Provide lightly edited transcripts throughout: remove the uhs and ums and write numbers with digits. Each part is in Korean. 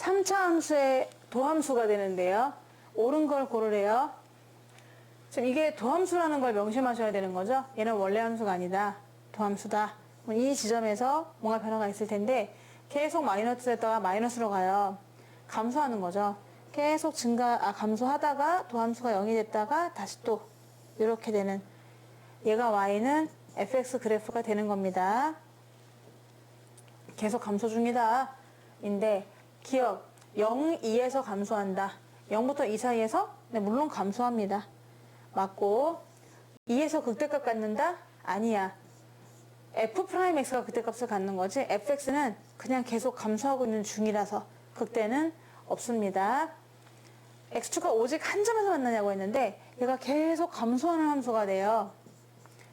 3차 함수의 도함수가 되는데요. 옳은 걸 고르래요. 지금 이게 도함수라는 걸 명심하셔야 되는 거죠. 얘는 원래 함수가 아니다. 도함수다. 이 지점에서 뭔가 변화가 있을 텐데 계속 마이너스에다가 마이너스로 가요. 감소하는 거죠. 계속 감소하다가 도함수가 0이 됐다가 다시 또 이렇게 되는, 얘가 y는 fx 그래프가 되는 겁니다. 계속 감소 중이다 인데 기억 0, 2에서 감소한다. 0부터 2 사이에서? 네, 물론 감소합니다. 맞고 2에서 극대값 갖는다? 아니야. f'x가 극대값을 갖는 거지 fx는 그냥 계속 감소하고 있는 중이라서 극대는 없습니다. x축과 오직 한 점에서 만나냐고 했는데 얘가 계속 감소하는 함수가 돼요.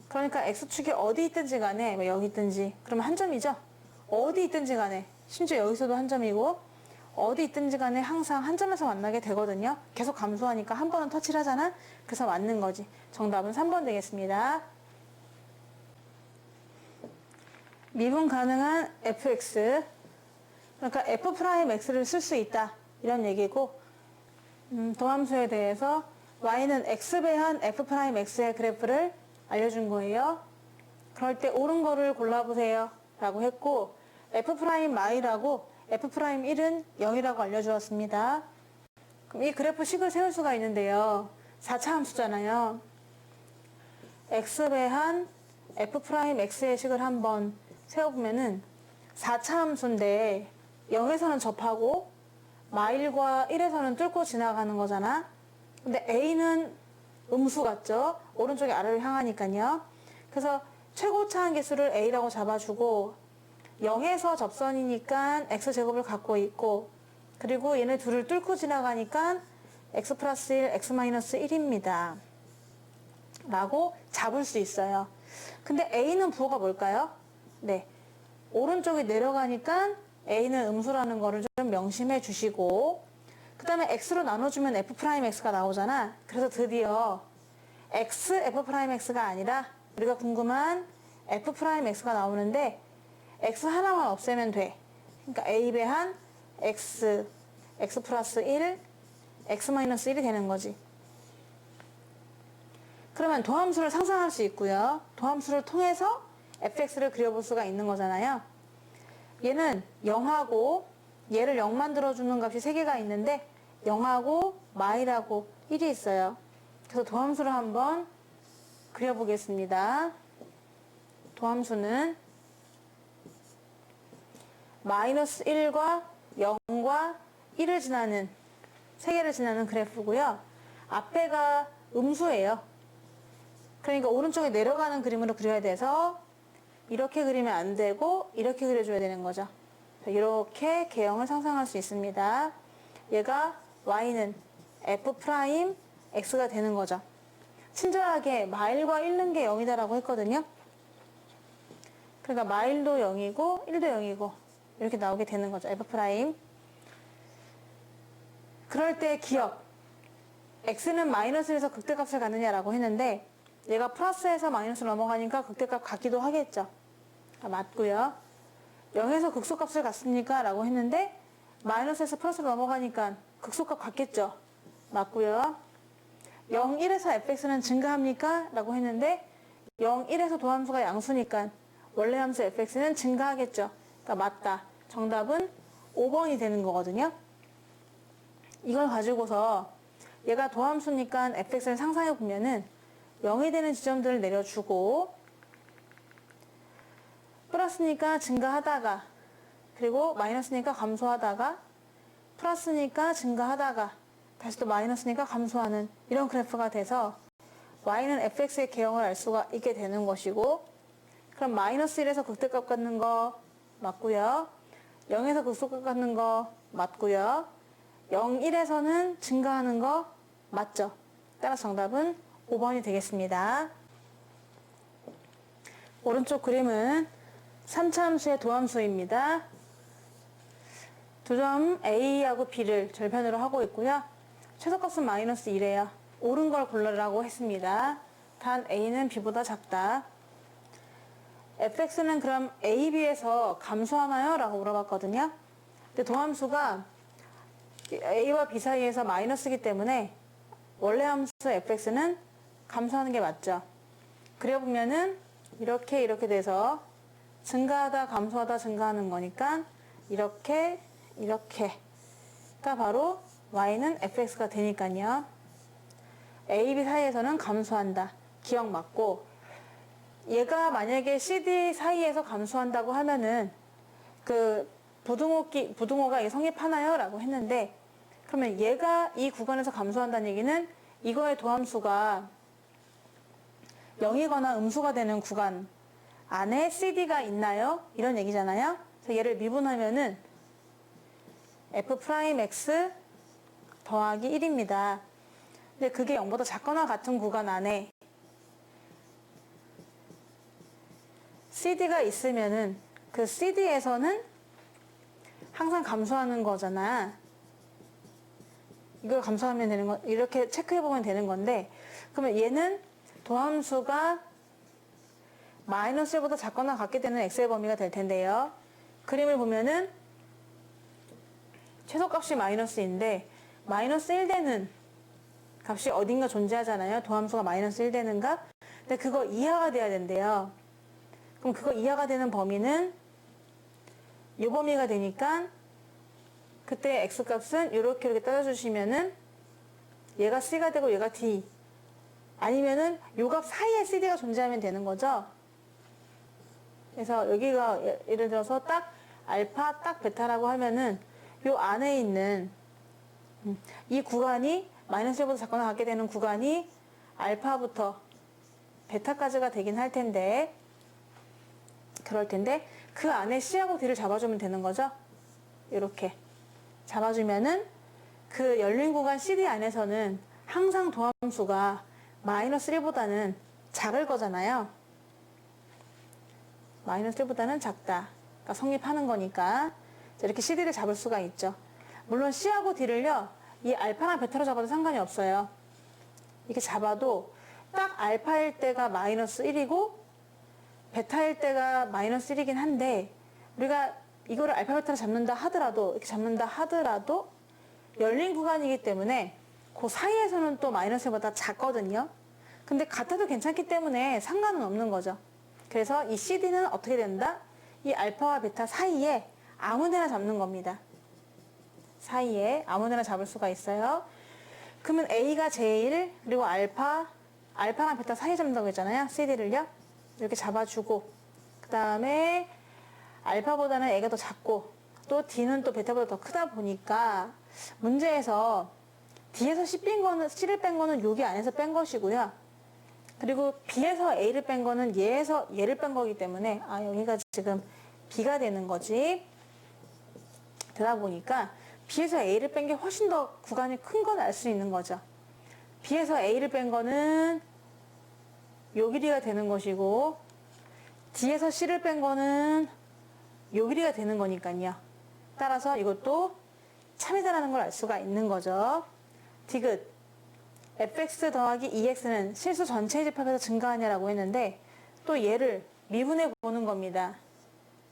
그러니까 x축이 어디 있든지 간에 뭐 여기 있든지 그러면 한 점이죠. 어디 있든지 간에 심지어 여기서도 한 점이고 어디 있든지 간에 항상 한 점에서 만나게 되거든요. 계속 감소하니까 한 번은 터치를 하잖아. 그래서 맞는 거지. 정답은 3번 되겠습니다. 미분 가능한 fx, 그러니까 f'x를 쓸 수 있다 이런 얘기고, 도함수에 대해서 y는 x배한 f'x의 그래프를 알려준 거예요. 그럴 때 옳은 거를 골라보세요 라고 했고, f'y라고 f'1은 0이라고 알려주었습니다. 그럼 이 그래프 식을 세울 수가 있는데요. 4차 함수잖아요. x배한 f'x의 식을 한번 세워보면은 4차 함수인데 0에서는 접하고 마일과 1에서는 뚫고 지나가는 거잖아. 근데 a는 음수 같죠? 오른쪽이 아래로 향하니까요. 그래서 최고차 한계수를 a라고 잡아주고 0에서 접선이니까 x제곱을 갖고 있고, 그리고 얘네 둘을 뚫고 지나가니까 x 플러스 1, x 마이너스 1입니다. 라고 잡을 수 있어요. 근데 a는 부호가 뭘까요? 네, 오른쪽이 내려가니까 a는 음수라는 거를 좀 명심해 주시고, 그 다음에 x로 나눠주면 f'x가 나오잖아. 그래서 드디어 x f'x가 아니라 우리가 궁금한 f'x가 나오는데 x 하나만 없애면 돼. 그러니까 a배한 x, x 플러스 1, x 마이너스 1이 되는 거지. 그러면 도함수를 상상할 수 있고요. 도함수를 통해서 fx를 그려볼 수가 있는 거잖아요. 얘는 0하고 얘를 0 만들어주는 값이 3개가 있는데 0하고 마일하고 1이 있어요. 그래서 도함수를 한번 그려보겠습니다. 도함수는 마이너스 1과 0과 1을 지나는 3개를 지나는 그래프고요. 앞에가 음수예요. 그러니까 오른쪽에 내려가는 그림으로 그려야 돼서 이렇게 그리면 안 되고 이렇게 그려줘야 되는 거죠. 이렇게 개형을 상상할 수 있습니다. 얘가 y는 f'x가 되는 거죠. 친절하게 마일과 1는 게 0이다라고 했거든요. 그러니까 마일도 0이고 1도 0이고 이렇게 나오게 되는 거죠. f'. 그럴 때 기억, x는 마이너스에서 극대값을 갖느냐라고 했는데 얘가 플러스에서 마이너스로 넘어가니까 극대값 같기도 하겠죠. 맞고요. 0에서 극소값을 갖습니까? 라고 했는데 마이너스에서 플러스로 넘어가니까 극소값 같겠죠. 맞고요. 0, 1에서 fx는 증가합니까? 라고 했는데 0, 1에서 도함수가 양수니까 원래 함수 fx는 증가하겠죠. 그러니까 맞다. 정답은 5번이 되는 거거든요. 이걸 가지고서 얘가 도함수니까 fx를 상상해 보면은 0이 되는 지점들을 내려주고 플러스니까 증가하다가, 그리고 마이너스니까 감소하다가, 플러스니까 증가하다가 다시 또 마이너스니까 감소하는 이런 그래프가 돼서 y는 fx의 개형을 알 수가 있게 되는 것이고, 그럼 마이너스 1에서 극대값 갖는 거 맞고요. 0에서 극소값 갖는 거 맞고요. 0, 1에서는 증가하는 거 맞죠. 따라서 정답은 5번이 되겠습니다. 오른쪽 그림은 3차 함수의 도함수입니다. 두 점 A하고 B를 절편으로 하고 있고요. 최소값은 마이너스 1이에요. 옳은 걸 고르라고 했습니다. 단 A는 B보다 작다. fx는 그럼 A, B에서 감소하나요? 라고 물어봤거든요. 근데 도함수가 a와 b 사이에서 마이너스이기 때문에 원래 함수 fx는 감소하는 게 맞죠. 그려보면은 이렇게 돼서 증가하다 감소하다 증가하는 거니까 이렇게가 바로 y는 fx가 되니까요. a, b 사이에서는 감소한다. 기억 맞고, 얘가 만약에 cd 사이에서 감소한다고 하면은 그 부등호가 성립하나요? 라고 했는데, 그러면 얘가 이 구간에서 감소한다는 얘기는 이거의 도함수가 0이거나 음수가 되는 구간 안에 cd가 있나요? 이런 얘기잖아요. 그래서 얘를 미분하면은 f'x 더하기 1입니다. 근데 그게 0보다 작거나 같은 구간 안에 cd가 있으면은 그 cd에서는 항상 감소하는 거잖아. 이걸 감소하면 되는 거, 이렇게 체크해보면 되는 건데, 그러면 얘는 도함수가 마이너스 1보다 작거나 같게 되는 x의 범위가 될 텐데요. 그림을 보면은 최소값이 마이너스인데, 마이너스 1 되는 값이 어딘가 존재하잖아요. 도함수가 마이너스 1 되는 값. 근데 그거 이하가 돼야 된대요. 그럼 그거 이하가 되는 범위는 이 범위가 되니까 그때 x값은 이렇게 따져주시면은 얘가 c가 되고 얘가 d, 아니면은 요 값 사이에 cd가 존재하면 되는 거죠. 그래서 여기가 예를 들어서 딱 알파 딱 베타라고 하면은 요 안에 있는 이 구간이 마이너스 1보다 작거나 같게 되는 구간이 알파부터 베타까지가 되긴 할 텐데, 그럴 텐데 그 안에 C하고 D를 잡아주면 되는 거죠. 이렇게 잡아주면은 그 열린 구간 CD 안에서는 항상 도함수가 마이너스 1보다는 작을 거잖아요. 마이너스 1보다는 작다. 그러니까 성립하는 거니까 이렇게 CD를 잡을 수가 있죠. 물론 C하고 D를요, 이 알파랑 베타로 잡아도 상관이 없어요. 이렇게 잡아도 딱 알파일 때가 마이너스 1이고 베타일 때가 마이너스 1이긴 한데, 우리가 이거를 알파 베타로 잡는다 하더라도, 이렇게 잡는다 하더라도 열린 구간이기 때문에 그 사이에서는 또 마이너스 1보다 작거든요. 근데 같아도 괜찮기 때문에 상관은 없는 거죠. 그래서 이 CD는 어떻게 된다? 이 알파와 베타 사이에 아무 데나 잡는 겁니다. 사이에 아무 데나 잡을 수가 있어요. 그러면 A가 제일, 그리고 알파랑 베타 사이에 잡는다고 했잖아요. CD를요. 이렇게 잡아주고, 그 다음에 알파보다는 A가 더 작고, 또 D는 또 베타보다 더 크다 보니까 문제에서 D에서 C를 뺀 거는 여기 안에서 뺀 것이고요. 그리고 B에서 A를 뺀 거는 얘에서 얘를 뺀 거기 때문에, 여기가 지금 B가 되는 거지. 되다 보니까 B에서 A를 뺀 게 훨씬 더 구간이 큰 건 알 수 있는 거죠. B에서 A를 뺀 거는 요 길이가 되는 것이고, D에서 C를 뺀 거는 요 길이가 되는 거니까요. 따라서 이것도 참이다라는 걸 알 수가 있는 거죠. 디귿, fx 더하기 2x는 실수 전체의 집합에서 증가하냐라고 했는데, 또 얘를 미분해 보는 겁니다.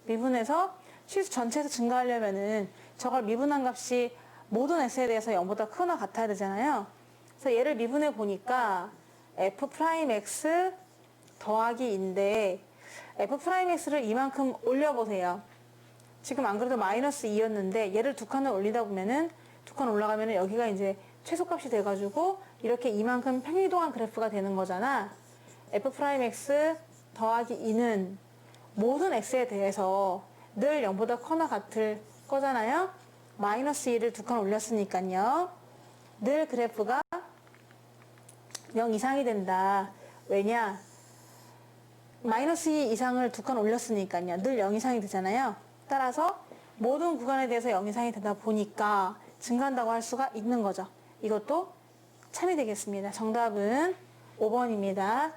미분해서 실수 전체에서 증가하려면은 저걸 미분한 값이 모든 x에 대해서 0보다 크거나 같아야 되잖아요. 그래서 얘를 미분해 보니까 f'x 더하기 2인데, f'x를 이만큼 올려보세요. 지금 안 그래도 마이너스 2였는데 얘를 두 칸을 올리다 보면은, 두 칸 올라가면은 여기가 이제 최소값이 돼가지고 이렇게 이만큼 평이동한 그래프가 되는 거잖아. f'x 더하기 2는 모든 x에 대해서 늘 0보다 커나 같을 거잖아요. 마이너스 2를 두 칸 올렸으니까요. 늘 그래프가 0 이상이 된다. 왜냐? 마이너스 2 이상을 두 칸 올렸으니까요. 늘 0 이상이 되잖아요. 따라서 모든 구간에 대해서 0 이상이 되다 보니까 증가한다고 할 수가 있는 거죠. 이것도 참이 되겠습니다. 정답은 5번입니다.